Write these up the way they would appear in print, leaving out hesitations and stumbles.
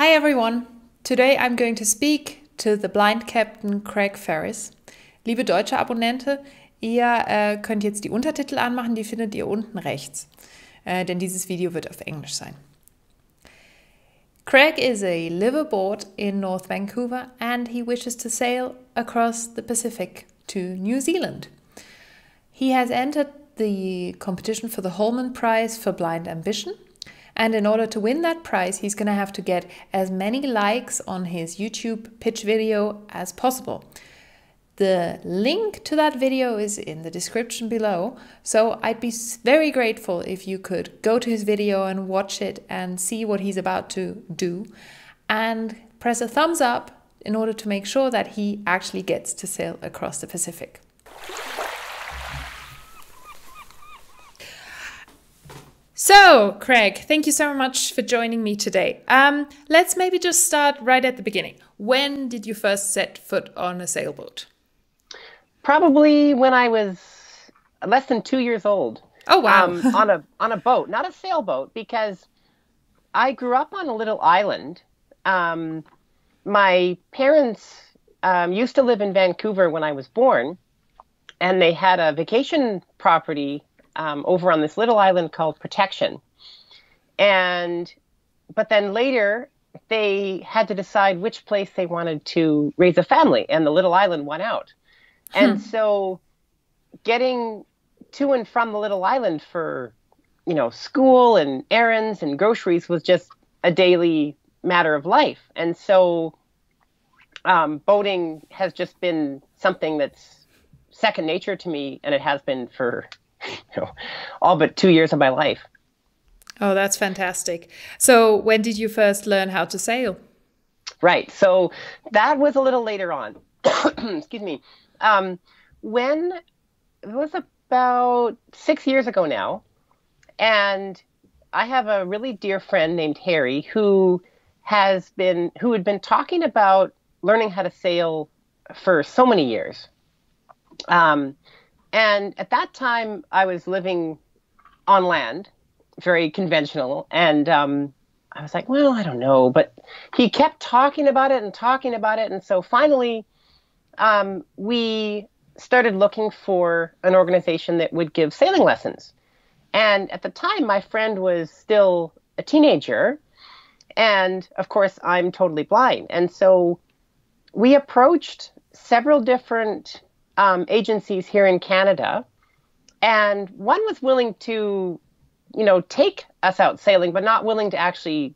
Hi everyone! Today I'm going to speak to the blind Captain Craig Ferris. Liebe deutsche Abonnente, ihr könnt jetzt die Untertitel anmachen, die findet ihr unten rechts, denn dieses Video wird auf Englisch sein. Craig is a liveaboard in North Vancouver and he wishes to sail across the Pacific to New Zealand. He has entered the competition for the Holeman Prize for blind ambition. And in order to win that prize, he's going to have to get as many likes on his YouTube pitch video as possible. The link to that video is in the description below, so I'd be very grateful if you could go to his video and watch it and see what he's about to do, and press a thumbs up in order to make sure that he actually gets to sail across the Pacific. So, Craig, thank you so much for joining me today. Let's maybe just start right at the beginning. When did you first set foot on a sailboat? Probably when I was less than 2 years old. Oh, wow. on a boat, not a sailboat, because I grew up on a little island. My parents used to live in Vancouver when I was born, and they had a vacation property over on this little island called Protection. But then later they had to decide which place they wanted to raise a family, and the little island won out. And so getting to and from the little island for, school and errands and groceries was just a daily matter of life. And so boating has just been something that's second nature to me, and it has been for all but 2 years of my life. Oh, that's fantastic. So when did you first learn how to sail? Right. So that was a little later on. Excuse me. When it was about 6 years ago now, and I have a really dear friend named Harry who had been talking about learning how to sail for so many years. And at that time, I was living on land, very conventional. And I was like, well, I don't know. But he kept talking about it and talking about it. And so finally, we started looking for an organization that would give sailing lessons. And at the time, my friend was still a teenager. And of course, I'm totally blind. And so we approached several different agencies here in Canada, and one was willing to, take us out sailing, but not willing to actually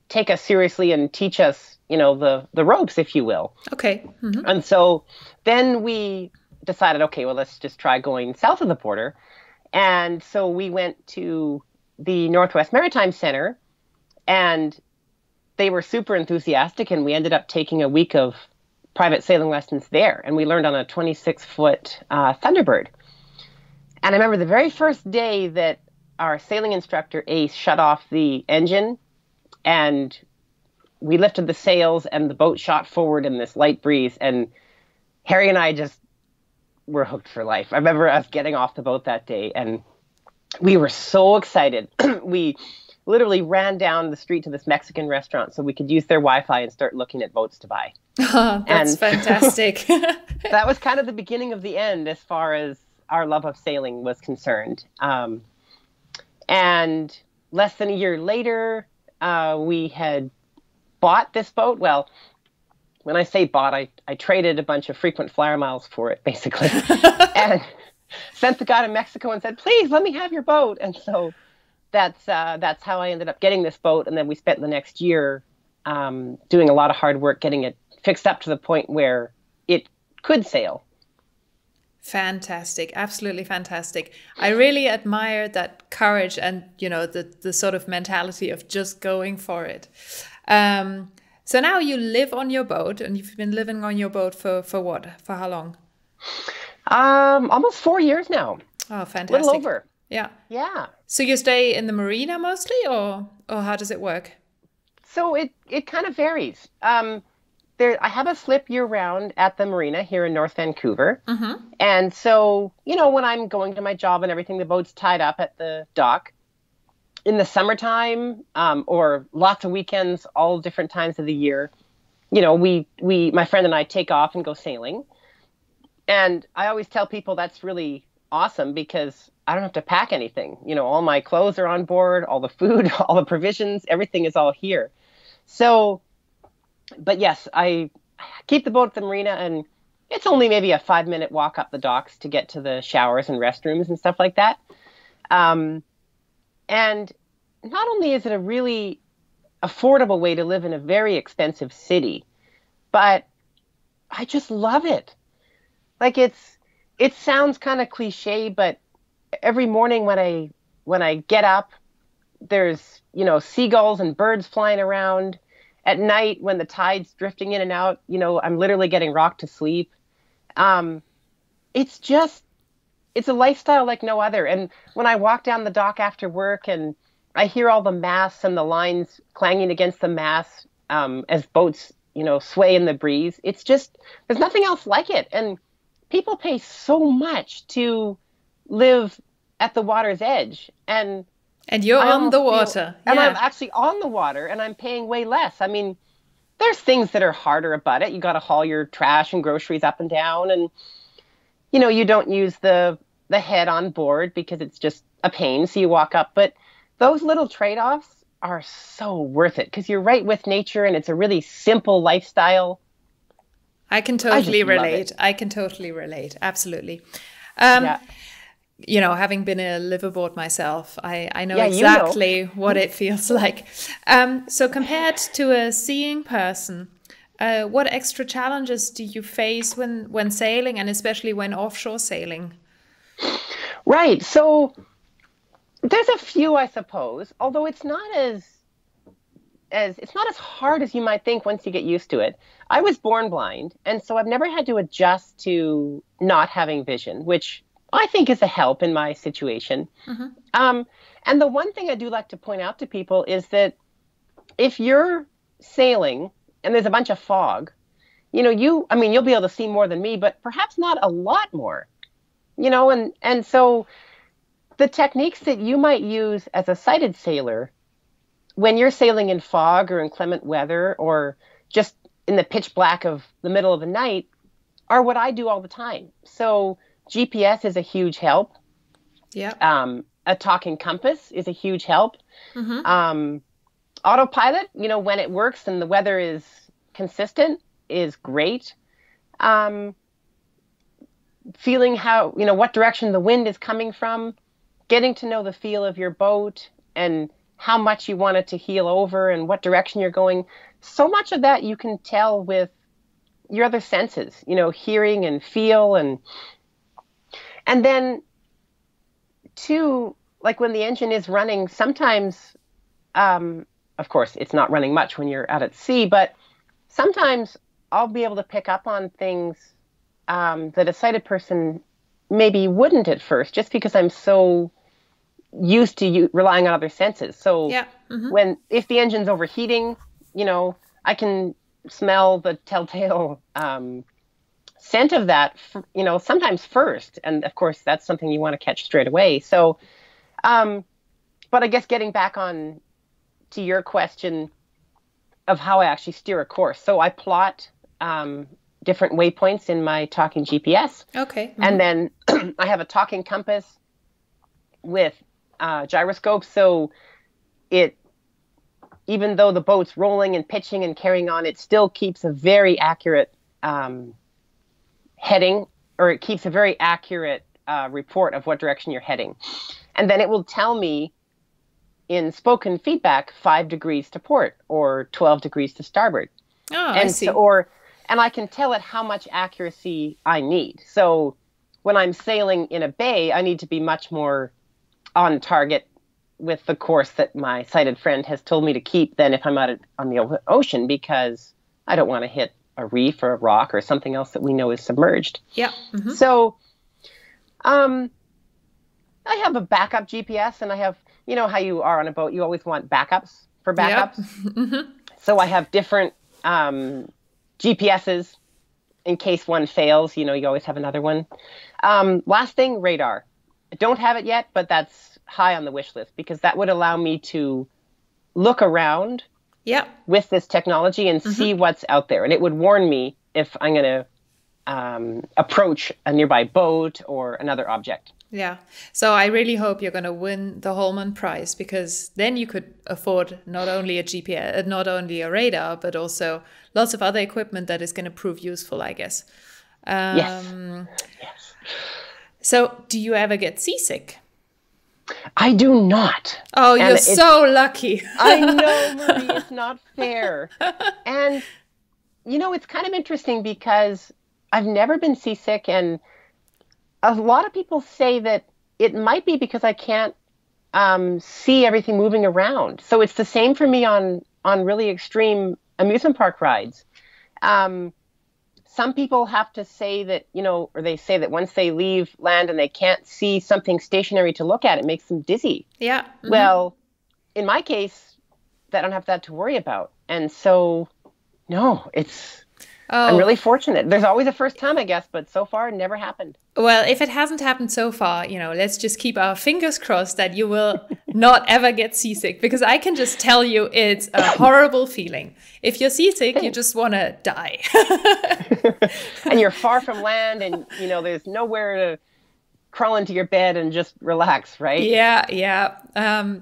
take us seriously and teach us, the ropes, if you will. Okay. Mm-hmm. And so then we decided, okay, well, let's just try going south of the border. And so we went to the Northwest Maritime Center, and they were super enthusiastic, and we ended up taking a week of private sailing lessons there, and we learned on a 26-foot Thunderbird. And I remember the very first day that our sailing instructor, Ace, shut off the engine, and we lifted the sails, and the boat shot forward in this light breeze, and Harry and I just were hooked for life. I remember us getting off the boat that day, and we were so excited. We literally ran down the street to this Mexican restaurant so we could use their Wi-Fi and start looking at boats to buy. Oh, that's fantastic. That was kind of the beginning of the end as far as our love of sailing was concerned. And less than a year later, we had bought this boat. Well, when I say bought, I traded a bunch of frequent flyer miles for it, basically. And sent the guy to Mexico and said, please, let me have your boat. And so that's how I ended up getting this boat. And then we spent the next year doing a lot of hard work getting it fixed up to the point where it could sail. Fantastic. Absolutely fantastic. I really admire that courage and, the sort of mentality of just going for it. So now you live on your boat, and you've been living on your boat for what? For how long? Almost 4 years now. Oh, fantastic. A little over. Yeah. Yeah. So you stay in the marina mostly, or how does it work? So it kind of varies. I have a slip year-round at the marina here in North Vancouver. Mm-hmm. And so, when I'm going to my job and everything, the boat's tied up at the dock. in the summertime, or lots of weekends, all different times of the year, my friend and I take off and go sailing. And I always tell people that's really awesome because I don't have to pack anything. All my clothes are on board, all the food, all the provisions, everything is all here. So, but yes, I keep the boat at the marina, and it's only maybe a 5-minute walk up the docks to get to the showers and restrooms and stuff like that. And not only is it a really affordable way to live in a very expensive city, but I just love it. Like it sounds kind of cliche, but every morning when I get up, there's, seagulls and birds flying around. At night when the tide's drifting in and out, I'm literally getting rocked to sleep. It's a lifestyle like no other. And when I walk down the dock after work and I hear all the masts and the lines clanging against the masts, as boats, sway in the breeze, it's just, there's nothing else like it. And people pay so much to live at the water's edge. And you're on the water. And I'm actually on the water, and I'm paying way less. I mean, there's things that are harder about it. You got to haul your trash and groceries up and down. And, you don't use the head on board because it's just a pain. So you walk up. But those little trade-offs are so worth it because you're right with nature, and it's a really simple lifestyle. I can totally relate. Absolutely. Yeah. Having been a liveaboard myself, I know exactly what it feels like. So compared to a seeing person, what extra challenges do you face when sailing, and especially when offshore sailing? Right. So there's a few, I suppose, although it's not as hard as you might think once you get used to it. I was born blind, and so I've never had to adjust to not having vision, which I think is a help in my situation. Mm-hmm. And the one thing I do like to point out to people is that if you're sailing and there's a bunch of fog, you'll be able to see more than me, but perhaps not a lot more, and so the techniques that you might use as a sighted sailor when you're sailing in fog or inclement weather or just in the pitch black of the middle of the night are what I do all the time. So GPS is a huge help. Yeah. A talking compass is a huge help. Mm-hmm. Autopilot, when it works and the weather is consistent, is great. Feeling how, what direction the wind is coming from, getting to know the feel of your boat and how much you want it to heel over and what direction you're going. So much of that you can tell with your other senses, hearing and feel. And then, too, like when the engine is running, sometimes, of course, it's not running much when you're out at sea, but sometimes I'll be able to pick up on things that a sighted person maybe wouldn't at first, just because I'm so used to relying on other senses. So yeah. Mm-hmm. If the engine's overheating, I can smell the telltale scent of that, sometimes first. And of course, that's something you want to catch straight away. So, but I guess getting back on to your question of how I actually steer a course. So I plot different waypoints in my talking GPS. Okay. Mm-hmm. And then I have a talking compass with gyroscope. So even though the boat's rolling and pitching and carrying on, it still keeps a very accurate heading, or it keeps a very accurate report of what direction you're heading. And then it will tell me in spoken feedback 5 degrees to port or 12 degrees to starboard. Oh, I see. And I can tell it how much accuracy I need. So when I'm sailing in a bay, I need to be much more on target with the course that my sighted friend has told me to keep than if I'm out on the ocean, because I don't want to hit a reef or a rock or something else that we know is submerged. Yeah. Mm-hmm. So I have a backup GPS, and I have, how you are on a boat, you always want backups for backups. Yep. Mm-hmm. So I have different GPSs in case one fails. You always have another one. Last thing, radar. I don't have it yet, but that's high on the wish list, because that would allow me to look around with this technology and see what's out there. And it would warn me if I'm going to approach a nearby boat or another object. Yeah. So I really hope you're going to win the Holeman Prize, because then you could afford not only a GPS, not only a radar, but also lots of other equipment that is going to prove useful, I guess. Yes. So do you ever get seasick? I do not. Oh, and you're so lucky. I know, Marie, it's not fair. And, you know, it's kind of interesting because I've never been seasick, and a lot of people say that it might be because I can't see everything moving around. So it's the same for me on really extreme amusement park rides. Some people have to say that, you know, or they say that once they leave land and they can't see something stationary to look at, it makes them dizzy. Yeah. Well, in my case, I don't have that to worry about. And so, no, I'm really fortunate. There's always a first time, I guess, but so far it never happened. Well, if it hasn't happened so far, you know, let's just keep our fingers crossed that you will not ever get seasick, because I can just tell you it's a horrible feeling. If you're seasick, you just want to die. And you're far from land, and, you know, there's nowhere to crawl into your bed and just relax, right? Yeah.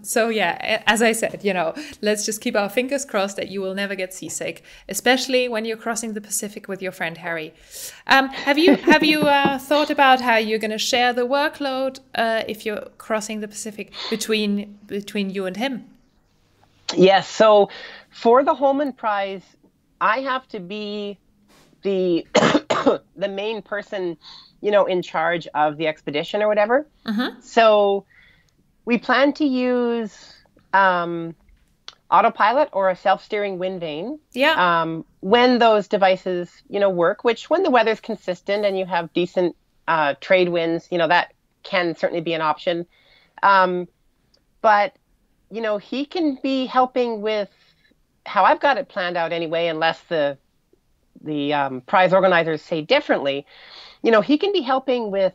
So yeah, as I said, you know, let's just keep our fingers crossed that you will never get seasick, especially when you're crossing the Pacific with your friend Harry. Have you thought about how you're going to share the workload if you're crossing the Pacific between you and him? Yes. So for the Holeman Prize, I have to be the the main person, you know, in charge of the expedition or whatever. So we plan to use autopilot or a self-steering wind vane. When those devices, you know, work, which when the weather's consistent and you have decent trade winds, you know, that can certainly be an option. But, you know, he can be helping with how I've got it planned out anyway, unless the prize organizers say differently. You know, he can be helping with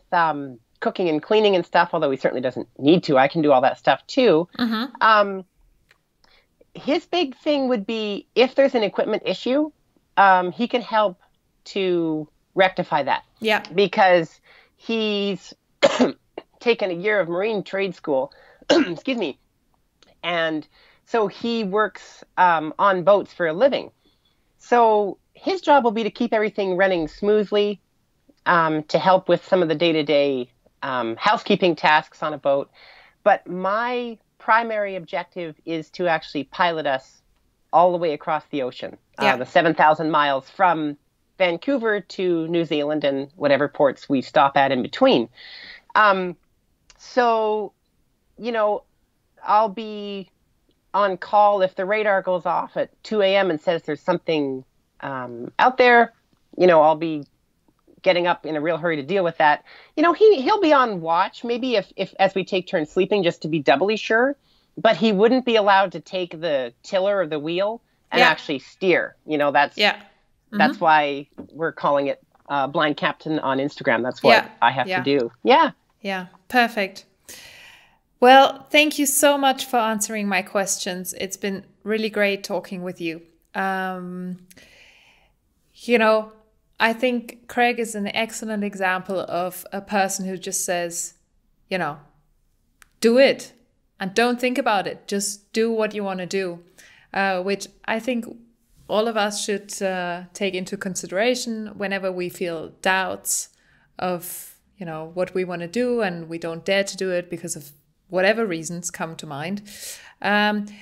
cooking and cleaning and stuff, although he certainly doesn't need to. I can do all that stuff too. His big thing would be if there's an equipment issue, he can help to rectify that. Yeah. Because he's taken a year of marine trade school, excuse me, and so he works on boats for a living. So his job will be to keep everything running smoothly, to help with some of the day-to-day housekeeping tasks on a boat. But my primary objective is to actually pilot us all the way across the ocean, the 7,000 miles from Vancouver to New Zealand and whatever ports we stop at in between. So, you know, I'll be on call if the radar goes off at 2 a.m. and says there's something out there. You know, I'll be getting up in a real hurry to deal with that. You know, he'll be on watch, maybe if as we take turns sleeping, just to be doubly sure. But he wouldn't be allowed to take the tiller or the wheel and actually steer. You know, that's why we're calling it Blind Captain on Instagram. That's what I have to do. Yeah, perfect. Well, thank you so much for answering my questions. It's been really great talking with you. You know, I think Craig is an excellent example of a person who just says, you know, do it and don't think about it. Just do what you want to do, which I think all of us should take into consideration whenever we feel doubts of, you know, what we want to do and we don't dare to do it because of whatever reasons come to mind.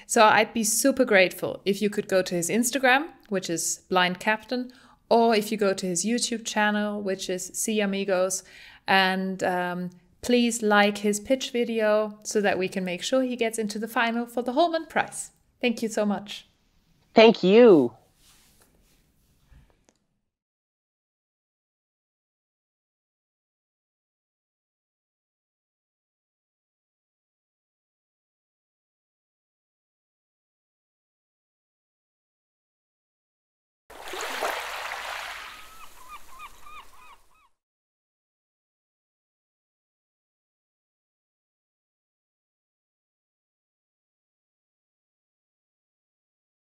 So I'd be super grateful if you could go to his Instagram, which is Blind Captain, or if you go to his YouTube channel, which is See Amigos, and please like his pitch video so that we can make sure he gets into the final for the Holeman Prize. Thank you so much. Thank you.